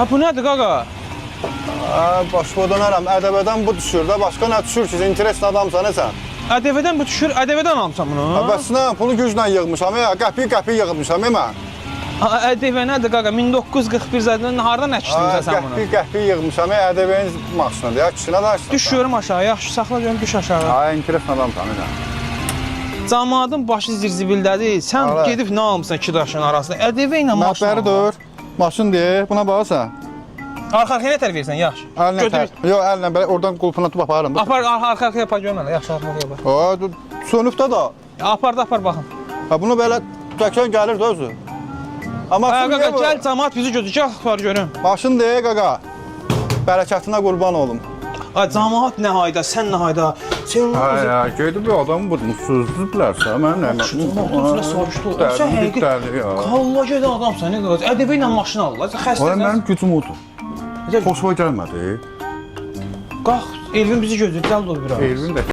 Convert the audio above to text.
Ha bu nədir qaqa? Başqa dönərəm, ədəbədən bu düşür də, başqa nə düşür ki, interesli adamsan sən. ƏDV-dən bu düşür, ƏDV-dən almışam bunu. Bəs nə, pulu güclə yığmışam, qəpi yığmışam, mən. ƏDV nədir qaqa? 1941 zədədən hardan əkişdirmişsən sən bunu? Qəpi yığmışam, ədəbəyin maşınıdır ya, kişinə danışsan. Düşüyorum aşağı, yaxşı saxla görüm, düş aşağı. İnteresli adamsan sən. Cəmaatın başı zirzibildədir, sən gedib nə almışsan iki daşın arasında? ƏDV ilə maşın almışsan. Dur, maşın deyir, buna baxırsan. Arxa-arxaya nətər versən, yaxşı. Yox, əllə belə oradan qulpuna tutub aparım. Apar, arxa-arxaya yapar görmənə, yaxşı arxa-arxaya yapar. Sönübdə da. Apar da apar, baxın. Bunu belə təkən gəlir də özü. Qaqa, gəl cəmaat bizi gözü, gəl var görüm. Maşın deyir, qaqa. Bərəkətinə qurban olum. Cəmaat nə hayda, sən nə hayda. Ay, gedib bir adam bunu süzdüblərsə, mən nə? Ona soruşdu. Sən həqiqət kalla gedən adamsan, nə qədər? ƏDV ilə maşın alırlar, sən xəstəsən. Mənim gücüm odur. Xoşuma gəlmədi. Qalx, Elvin bizi gözləyir, gəl dur bura. Elvin də